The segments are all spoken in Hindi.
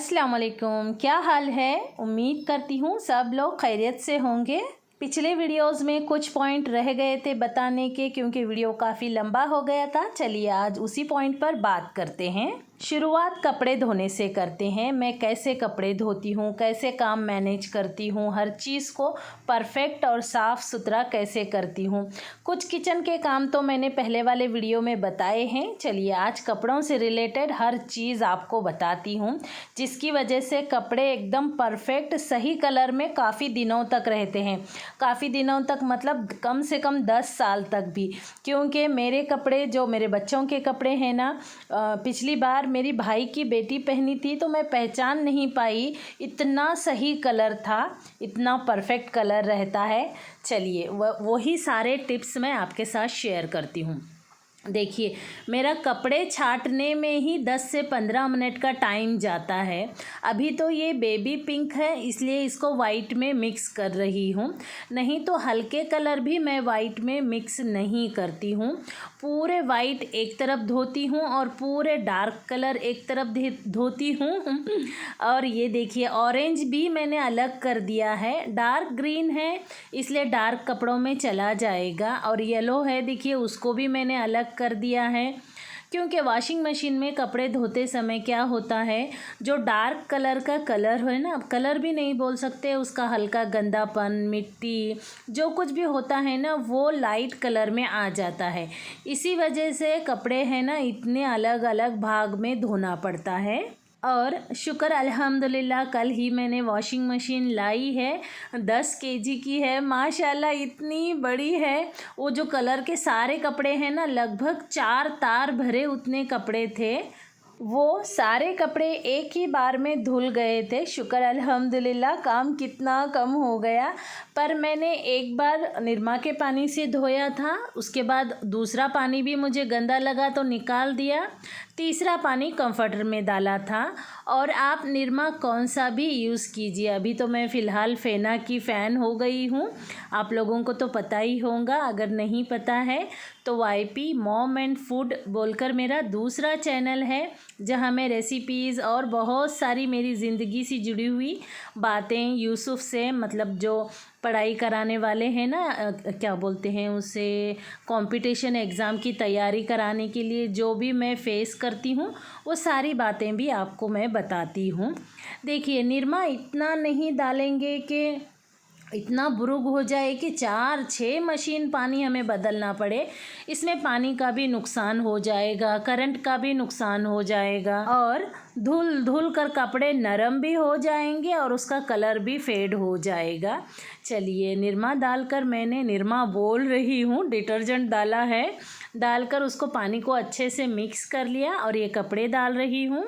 अस्सलाम वालेकुम। क्या हाल है? उम्मीद करती हूँ सब लोग खैरियत से होंगे। पिछले वीडियोस में कुछ पॉइंट रह गए थे बताने के, क्योंकि वीडियो काफ़ी लंबा हो गया था। चलिए आज उसी पॉइंट पर बात करते हैं। शुरुआत कपड़े धोने से करते हैं। मैं कैसे कपड़े धोती हूँ, कैसे काम मैनेज करती हूँ, हर चीज़ को परफेक्ट और साफ़ सुथरा कैसे करती हूँ। कुछ किचन के काम तो मैंने पहले वाले वीडियो में बताए हैं। चलिए आज कपड़ों से रिलेटेड हर चीज़ आपको बताती हूँ, जिसकी वजह से कपड़े एकदम परफेक्ट सही कलर में काफ़ी दिनों तक रहते हैं। काफ़ी दिनों तक मतलब कम से कम 10 साल तक भी, क्योंकि मेरे कपड़े जो मेरे बच्चों के कपड़े हैं ना, पिछली बार मेरी भाई की बेटी पहनी थी तो मैं पहचान नहीं पाई, इतना सही कलर था, इतना परफेक्ट कलर रहता है। चलिए वही सारे टिप्स मैं आपके साथ शेयर करती हूँ। देखिए मेरा कपड़े छांटने में ही 10 से 15 मिनट का टाइम जाता है। अभी तो ये बेबी पिंक है इसलिए इसको वाइट में मिक्स कर रही हूँ, नहीं तो हल्के कलर भी मैं वाइट में मिक्स नहीं करती हूँ। पूरे वाइट एक तरफ धोती हूँ और पूरे डार्क कलर एक तरफ धोती हूँ। और ये देखिए ऑरेंज भी मैंने अलग कर दिया है, डार्क ग्रीन है इसलिए डार्क कपड़ों में चला जाएगा, और येलो है देखिए उसको भी मैंने अलग कर दिया है। क्योंकि वॉशिंग मशीन में कपड़े धोते समय क्या होता है, जो डार्क कलर का कलर है ना, कलर भी नहीं बोल सकते, उसका हल्का गंदापन, मिट्टी, जो कुछ भी होता है ना वो लाइट कलर में आ जाता है। इसी वजह से कपड़े हैं ना इतने अलग अलग भाग में धोना पड़ता है। और शुक्र अल्हम्दुलिल्लाह कल ही मैंने वॉशिंग मशीन लाई है, 10 केजी की है माशाल्लाह, इतनी बड़ी है। वो जो कलर के सारे कपड़े हैं ना, लगभग 4 तार भरे उतने कपड़े थे, वो सारे कपड़े एक ही बार में धुल गए थे। शुक्र अल्हम्दुलिल्लाह, काम कितना कम हो गया। पर मैंने एक बार निरमा के पानी से धोया था, उसके बाद दूसरा पानी भी मुझे गंदा लगा तो निकाल दिया, तीसरा पानी कंफर्टर में डाला था। और आप निरमा कौन सा भी यूज़ कीजिए, अभी तो मैं फ़िलहाल फेना की फ़ैन हो गई हूँ, आप लोगों को तो पता ही होगा। अगर नहीं पता है तो वाईपी मॉम एंड फूड बोलकर मेरा दूसरा चैनल है, जहाँ मैं रेसिपीज़ और बहुत सारी मेरी ज़िंदगी से जुड़ी हुई बातें यूसुफ़ से, मतलब जो पढ़ाई कराने वाले हैं ना, क्या बोलते हैं उसे, कंपटीशन एग्ज़ाम की तैयारी कराने के लिए जो भी मैं फ़ेस करती हूँ वो सारी बातें भी आपको मैं बताती हूँ। देखिए निरमा इतना नहीं डालेंगे कि इतना बुरुग हो जाए कि 4-6 मशीन पानी हमें बदलना पड़े। इसमें पानी का भी नुकसान हो जाएगा, करंट का भी नुकसान हो जाएगा, और धुल धुल कर कपड़े नरम भी हो जाएंगे और उसका कलर भी फेड हो जाएगा। चलिए निरमा डालकर, मैंने निरमा बोल रही हूँ, डिटर्जेंट डाला है, डालकर उसको पानी को अच्छे से मिक्स कर लिया और ये कपड़े डाल रही हूँ।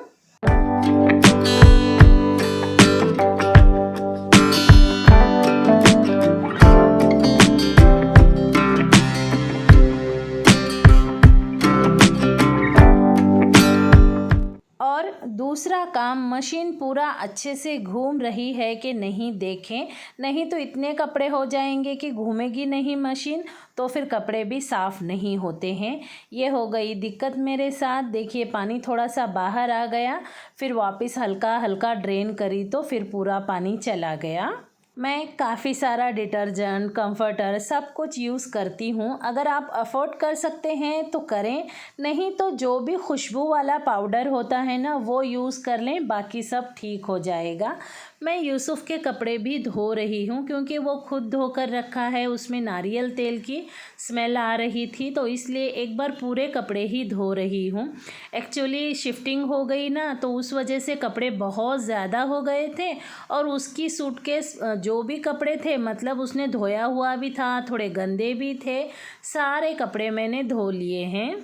और दूसरा काम, मशीन पूरा अच्छे से घूम रही है कि नहीं देखें, नहीं तो इतने कपड़े हो जाएंगे कि घूमेगी नहीं मशीन, तो फिर कपड़े भी साफ़ नहीं होते हैं। ये हो गई दिक्कत मेरे साथ। देखिए पानी थोड़ा सा बाहर आ गया, फिर वापस हल्का हल्का ड्रेन करी तो फिर पूरा पानी चला गया। मैं काफ़ी सारा डिटर्जेंट, कंफर्टर सब कुछ यूज़ करती हूँ। अगर आप अफोर्ड कर सकते हैं तो करें, नहीं तो जो भी खुशबू वाला पाउडर होता है ना वो यूज़ कर लें, बाकी सब ठीक हो जाएगा। मैं यूसुफ़ के कपड़े भी धो रही हूँ, क्योंकि वो खुद धोकर रखा है, उसमें नारियल तेल की स्मेल आ रही थी, तो इसलिए एक बार पूरे कपड़े ही धो रही हूँ। एक्चुअली शिफ्टिंग हो गई ना, तो उस वजह से कपड़े बहुत ज़्यादा हो गए थे, और उसकी सूटकेस जो भी कपड़े थे, मतलब उसने धोया हुआ भी था, थोड़े गंदे भी थे, सारे कपड़े मैंने धो लिए हैं।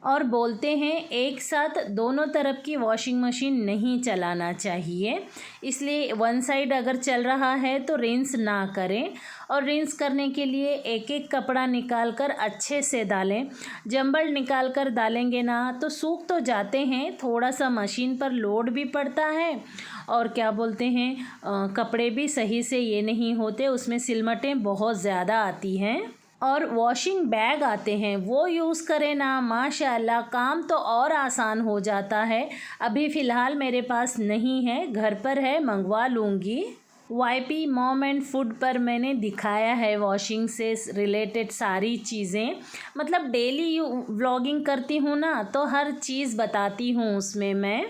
और बोलते हैं एक साथ दोनों तरफ की वॉशिंग मशीन नहीं चलाना चाहिए, इसलिए वन साइड अगर चल रहा है तो रिंस ना करें। और रिंस करने के लिए एक एक कपड़ा निकाल कर अच्छे से डालें। जंबल निकाल कर डालेंगे ना तो सूख तो जाते हैं, थोड़ा सा मशीन पर लोड भी पड़ता है, और क्या बोलते हैं कपड़े भी सही से ये नहीं होते, उसमें सिलमटें बहुत ज़्यादा आती हैं। और वॉशिंग बैग आते हैं वो यूज़ करें ना, माशाल्लाह काम तो और आसान हो जाता है। अभी फ़िलहाल मेरे पास नहीं है, घर पर है, मंगवा लूँगी। वाईपी मॉम एंड फूड पर मैंने दिखाया है वॉशिंग से रिलेटेड सारी चीज़ें, मतलब डेली व्लॉगिंग करती हूँ ना, तो हर चीज़ बताती हूँ उसमें मैं।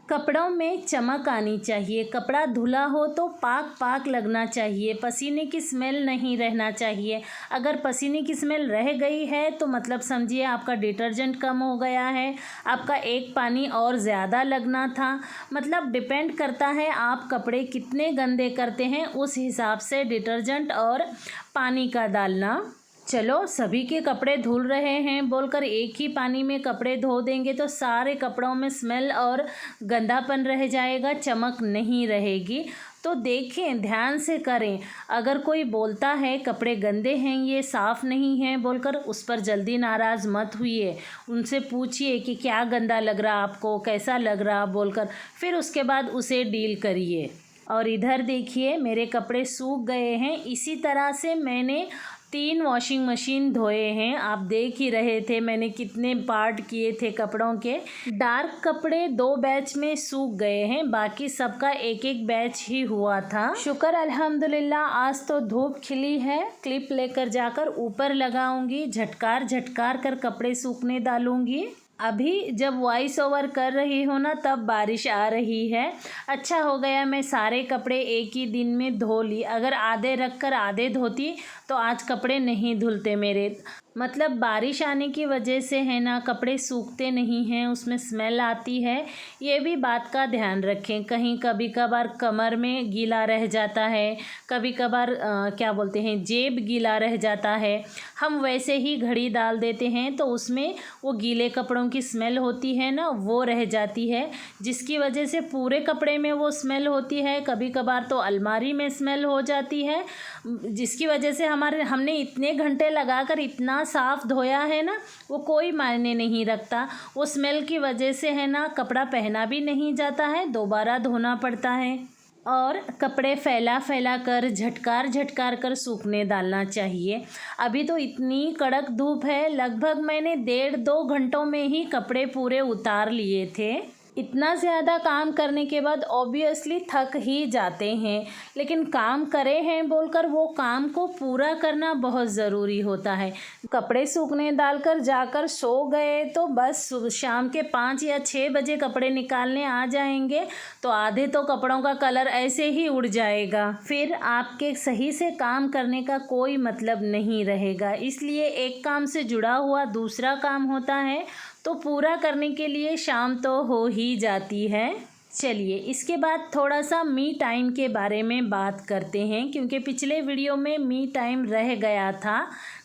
कपड़ों में चमक आनी चाहिए, कपड़ा धुला हो तो पाक पाक लगना चाहिए, पसीने की स्मेल नहीं रहना चाहिए। अगर पसीने की स्मेल रह गई है तो मतलब समझिए आपका डिटर्जेंट कम हो गया है, आपका एक पानी और ज़्यादा लगना था। मतलब डिपेंड करता है आप कपड़े कितने गंदे करते हैं, उस हिसाब से डिटर्जेंट और पानी का डालना। चलो सभी के कपड़े धुल रहे हैं बोलकर एक ही पानी में कपड़े धो देंगे तो सारे कपड़ों में स्मेल और गंदापन रह जाएगा, चमक नहीं रहेगी। तो देखें, ध्यान से करें। अगर कोई बोलता है कपड़े गंदे हैं, ये साफ़ नहीं हैं बोलकर, उस पर जल्दी नाराज़ मत हुइए। उनसे पूछिए कि क्या गंदा लग रहा आपको, कैसा लग रहा बोलकर, फिर उसके बाद उसे डील करिए। और इधर देखिए मेरे कपड़े सूख गए हैं। इसी तरह से मैंने 3 वॉशिंग मशीन धोए हैं। आप देख ही रहे थे मैंने कितने पार्ट किए थे कपड़ों के। डार्क कपड़े 2 बैच में सूख गए हैं, बाकी सबका एक एक बैच ही हुआ था। शुक्र अल्हम्दुलिल्लाह, आज तो धूप खिली है। क्लिप लेकर जाकर ऊपर लगाऊंगी, झटकार झटकार कर कपड़े सूखने डालूंगी। अभी जब वॉइस ओवर कर रही हूँ ना, तब बारिश आ रही है। अच्छा हो गया मैं सारे कपड़े एक ही दिन में धो ली। अगर आधे रख कर आधे धोती तो आज कपड़े नहीं धुलते मेरे। मतलब बारिश आने की वजह से है ना, कपड़े सूखते नहीं हैं, उसमें स्मेल आती है। ये भी बात का ध्यान रखें। कहीं कभी कभार कमर में गीला रह जाता है, कभी कभार क्या बोलते हैं, जेब गीला रह जाता है। हम वैसे ही घड़ी डाल देते हैं तो उसमें वो गीले कपड़ों की स्मेल होती है ना, वो रह जाती है, जिसकी वजह से पूरे कपड़े में वो स्मेल होती है। कभी कभार तो अलमारी में स्मेल हो जाती है, जिसकी वजह से हमने इतने घंटे लगाकर इतना साफ़ धोया है ना, वो कोई मायने नहीं रखता। वो स्मेल की वजह से है ना, कपड़ा पहना भी नहीं जाता है, दोबारा धोना पड़ता है। और कपड़े फैला फैला कर झटकार झटकार कर सूखने डालना चाहिए। अभी तो इतनी कड़क धूप है, लगभग मैंने 1.5-2 घंटों में ही कपड़े पूरे उतार लिए थे। इतना ज़्यादा काम करने के बाद ऑब्वियसली थक ही जाते हैं, लेकिन काम करे हैं बोलकर वो काम को पूरा करना बहुत ज़रूरी होता है। कपड़े सूखने डालकर जाकर सो गए तो बस शाम के 5 या 6 बजे कपड़े निकालने आ जाएंगे तो आधे तो कपड़ों का कलर ऐसे ही उड़ जाएगा। फिर आपके सही से काम करने का कोई मतलब नहीं रहेगा। इसलिए एक काम से जुड़ा हुआ दूसरा काम होता है तो पूरा करने के लिए शाम तो हो ही जाती है। चलिए इसके बाद थोड़ा सा मी टाइम के बारे में बात करते हैं, क्योंकि पिछले वीडियो में मी टाइम रह गया था।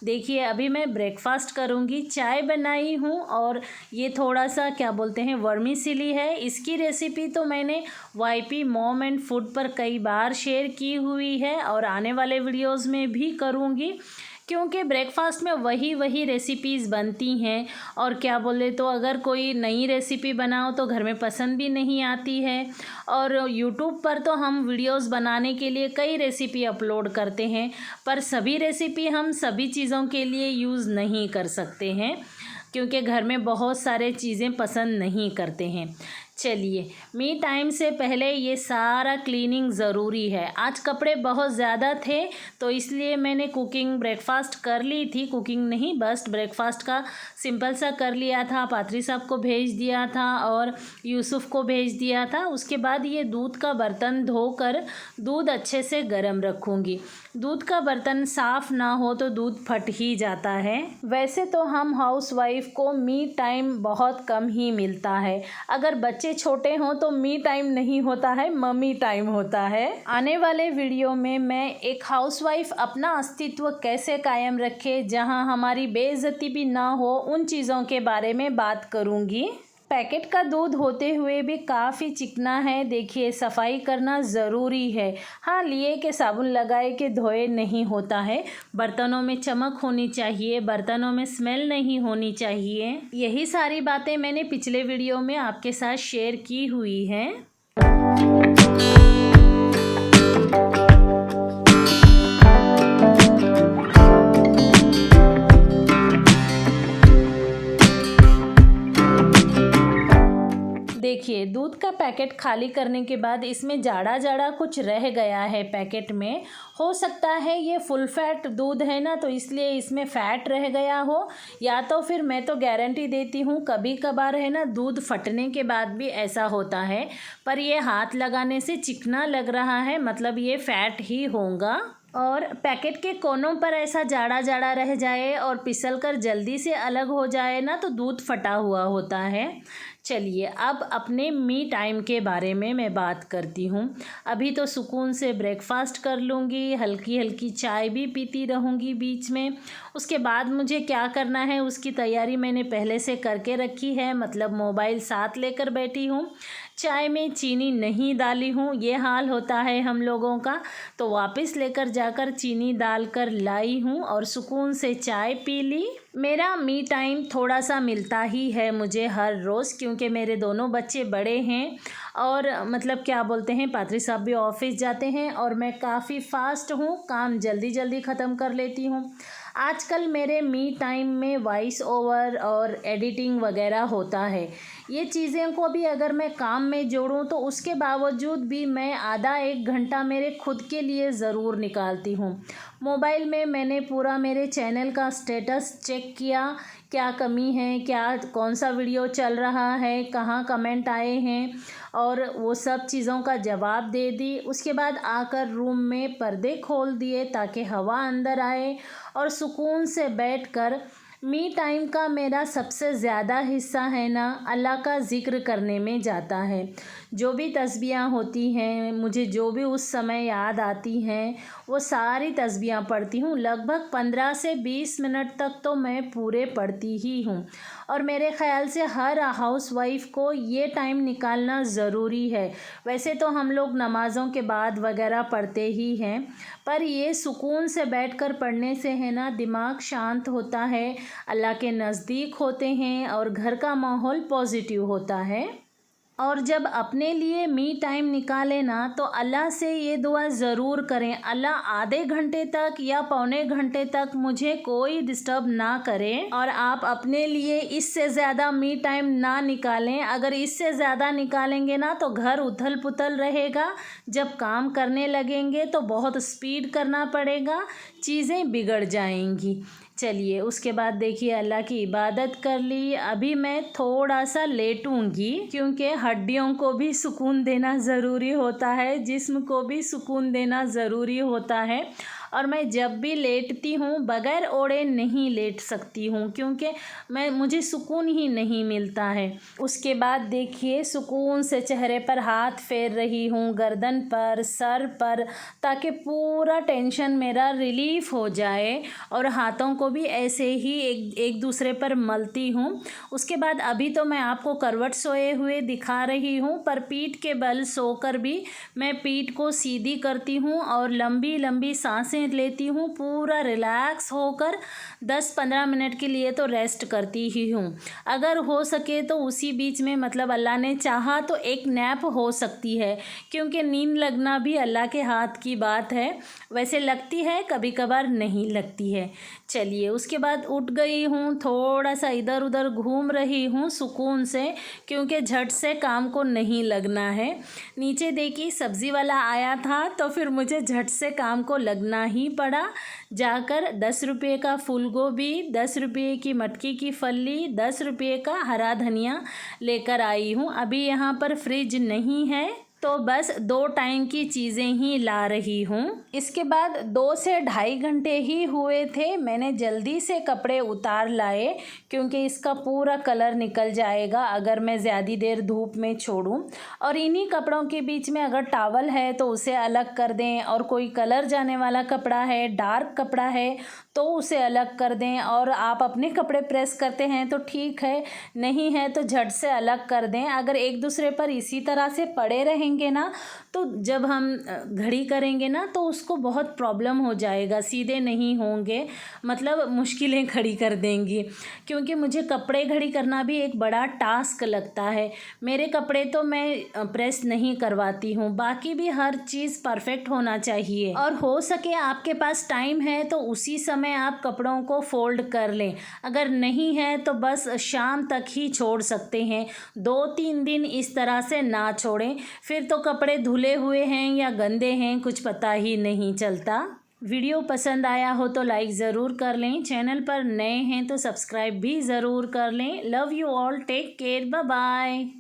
देखिए अभी मैं ब्रेकफास्ट करूंगी, चाय बनाई हूँ और ये थोड़ा सा क्या बोलते हैं, वर्मीसिली है। इसकी रेसिपी तो मैंने वाईपी मॉम एंड फूड पर कई बार शेयर की हुई है और आने वाले वीडियोस में भी करूँगी, क्योंकि ब्रेकफास्ट में वही रेसिपीज़ बनती हैं। और क्या बोले तो अगर कोई नई रेसिपी बनाओ तो घर में पसंद भी नहीं आती है। और यूट्यूब पर तो हम वीडियोस बनाने के लिए कई रेसिपी अपलोड करते हैं, पर सभी रेसिपी हम सभी चीज़ों के लिए यूज़ नहीं कर सकते हैं, क्योंकि घर में बहुत सारे चीज़ें पसंद नहीं करते हैं। चलिए मी टाइम से पहले ये सारा क्लीनिंग ज़रूरी है। आज कपड़े बहुत ज़्यादा थे तो इसलिए मैंने कुकिंग ब्रेकफास्ट कर ली थी, कुकिंग नहीं बस ब्रेकफास्ट का सिंपल सा कर लिया था। पात्री साहब को भेज दिया था और यूसुफ को भेज दिया था। उसके बाद ये दूध का बर्तन धोकर दूध अच्छे से गर्म रखूँगी। दूध का बर्तन साफ़ ना हो तो दूध फट ही जाता है। वैसे तो हम हाउसवाइफ को मी टाइम बहुत कम ही मिलता है। अगर बच्चे छोटे हों तो मी टाइम नहीं होता है, मम्मी टाइम होता है। आने वाले वीडियो में मैं एक हाउसवाइफ अपना अस्तित्व कैसे कायम रखे, जहां हमारी बेइज्जती भी ना हो, उन चीज़ों के बारे में बात करूंगी। पैकेट का दूध होते हुए भी काफ़ी चिकना है। देखिए सफाई करना ज़रूरी है। हाँ, लिए के साबुन लगाए के धोए नहीं होता है। बर्तनों में चमक होनी चाहिए, बर्तनों में स्मेल नहीं होनी चाहिए। यही सारी बातें मैंने पिछले वीडियो में आपके साथ शेयर की हुई हैं। देखिए दूध का पैकेट खाली करने के बाद इसमें जाड़ा जाड़ा कुछ रह गया है पैकेट में। हो सकता है ये फुल फैट दूध है ना, तो इसलिए इसमें फ़ैट रह गया हो, या तो फिर मैं तो गारंटी देती हूँ कभी कभार है ना दूध फटने के बाद भी ऐसा होता है, पर ये हाथ लगाने से चिकना लग रहा है, मतलब ये फ़ैट ही होगा। और पैकेट के कोनों पर ऐसा जाड़ा जाड़ा रह जाए और फिसल कर जल्दी से अलग हो जाए ना, तो दूध फटा हुआ होता है। चलिए अब अपने मी टाइम के बारे में मैं बात करती हूँ। अभी तो सुकून से ब्रेकफास्ट कर लूँगी, हल्की हल्की चाय भी पीती रहूँगी बीच में। उसके बाद मुझे क्या करना है उसकी तैयारी मैंने पहले से करके रखी है, मतलब मोबाइल साथ लेकर बैठी हूँ। चाय में चीनी नहीं डाली हूँ, ये हाल होता है हम लोगों का, तो वापस लेकर जाकर चीनी डालकर लाई हूँ और सुकून से चाय पी ली। मेरा मी टाइम थोड़ा सा मिलता ही है मुझे हर रोज़, क्योंकि मेरे दोनों बच्चे बड़े हैं और मतलब क्या बोलते हैं पात्री साहब भी ऑफिस जाते हैं और मैं काफ़ी फास्ट हूँ, काम जल्दी जल्दी ख़त्म कर लेती हूँ। आजकल मेरे मी टाइम में वॉइस ओवर और एडिटिंग वगैरह होता है। ये चीज़ें को भी अगर मैं काम में जोड़ूँ तो उसके बावजूद भी मैं आधा एक घंटा मेरे खुद के लिए ज़रूर निकालती हूँ। मोबाइल में मैंने पूरा मेरे चैनल का स्टेटस चेक किया, क्या कमी है, क्या कौन सा वीडियो चल रहा है, कहाँ कमेंट आए हैं, और वो सब चीज़ों का जवाब दे दी। उसके बाद आकर रूम में पर्दे खोल दिए ताकि हवा अंदर आए और सुकून से बैठकर मी टाइम का मेरा सबसे ज़्यादा हिस्सा है ना अल्लाह का ज़िक्र करने में जाता है। जो भी तस्बीहां होती हैं, मुझे जो भी उस समय याद आती हैं, वो सारी तस्बीहां पढ़ती हूँ। लगभग 15 से 20 मिनट तक तो मैं पूरे पढ़ती ही हूँ और मेरे ख़्याल से हर हाउसवाइफ को ये टाइम निकालना ज़रूरी है। वैसे तो हम लोग नमाज़ों के बाद वगैरह पढ़ते ही हैं, पर ये सुकून से बैठकर पढ़ने से है ना दिमाग शांत होता है, अल्लाह के नज़दीक होते हैं और घर का माहौल पॉजिटिव होता है। और जब अपने लिए मी टाइम निकालें ना तो अल्लाह से ये दुआ ज़रूर करें, अल्लाह आधे घंटे तक या पौने घंटे तक मुझे कोई डिस्टर्ब ना करें और आप अपने लिए इससे ज़्यादा मी टाइम ना निकालें। अगर इससे ज़्यादा निकालेंगे ना तो घर उथल पुथल रहेगा, जब काम करने लगेंगे तो बहुत स्पीड करना पड़ेगा, चीज़ें बिगड़ जाएंगी। चलिए उसके बाद देखिए अल्लाह की इबादत कर ली। अभी मैं थोड़ा सा लेटूंगी क्योंकि हड्डियों को भी सुकून देना ज़रूरी होता है, जिस्म को भी सुकून देना ज़रूरी होता है। और मैं जब भी लेटती हूँ बग़ैर ओढ़े नहीं लेट सकती हूँ, क्योंकि मुझे सुकून ही नहीं मिलता है। उसके बाद देखिए सुकून से चेहरे पर हाथ फेर रही हूँ, गर्दन पर, सर पर, ताकि पूरा टेंशन मेरा रिलीफ़ हो जाए और हाथों को भी ऐसे ही एक दूसरे पर मलती हूँ। उसके बाद अभी तो मैं आपको करवट सोए हुए दिखा रही हूँ, पर पीठ के बल सोकर भी मैं पीठ को सीधी करती हूँ और लंबी लंबी सांसें लेती हूँ, पूरा रिलैक्स होकर 10-15 मिनट के लिए तो रेस्ट करती ही हूँ। अगर हो सके तो उसी बीच में मतलब अल्लाह ने चाहा तो एक नैप हो सकती है, क्योंकि नींद लगना भी अल्लाह के हाथ की बात है। वैसे लगती है, कभी कभार नहीं लगती है। चलिए उसके बाद उठ गई हूँ, थोड़ा सा इधर उधर घूम रही हूँ सुकून से, क्योंकि झट से काम को नहीं लगना है। नीचे देखी सब्ज़ी वाला आया था तो फिर मुझे झट से काम को लगना ही पड़ा। जाकर 10 रुपये का फूल गोभी, 10 रुपये की मटकी की फली, 10 रुपये का हरा धनिया लेकर आई हूँ। अभी यहाँ पर फ्रिज नहीं है तो बस 2 टाइम की चीज़ें ही ला रही हूँ। इसके बाद 2 से ढाई घंटे ही हुए थे, मैंने जल्दी से कपड़े उतार लाए क्योंकि इसका पूरा कलर निकल जाएगा अगर मैं ज़्यादा देर धूप में छोड़ूं। और इन्हीं कपड़ों के बीच में अगर टॉवल है तो उसे अलग कर दें, और कोई कलर जाने वाला कपड़ा है, डार्क कपड़ा है तो उसे अलग कर दें। और आप अपने कपड़े प्रेस करते हैं तो ठीक है, नहीं है तो झट से अलग कर दें। अगर एक दूसरे पर इसी तरह से पड़े रहें रहेंगे ना, तो जब हम घड़ी करेंगे ना तो उसको बहुत प्रॉब्लम हो जाएगा, सीधे नहीं होंगे, मतलब मुश्किलें खड़ी कर देंगी। क्योंकि मुझे कपड़े घड़ी करना भी एक बड़ा टास्क लगता है। मेरे कपड़े तो मैं प्रेस नहीं करवाती हूँ, बाकी भी हर चीज़ परफेक्ट होना चाहिए। और हो सके आपके पास टाइम है तो उसी समय आप कपड़ों को फोल्ड कर लें, अगर नहीं है तो बस शाम तक ही छोड़ सकते हैं। 2-3 दिन इस तरह से ना छोड़ें, फिर तो कपड़े धुले हुए हैं या गंदे हैं कुछ पता ही नहीं चलता। वीडियो पसंद आया हो तो लाइक ज़रूर कर लें, चैनल पर नए हैं तो सब्सक्राइब भी ज़रूर कर लें। Love you all, take care, bye bye.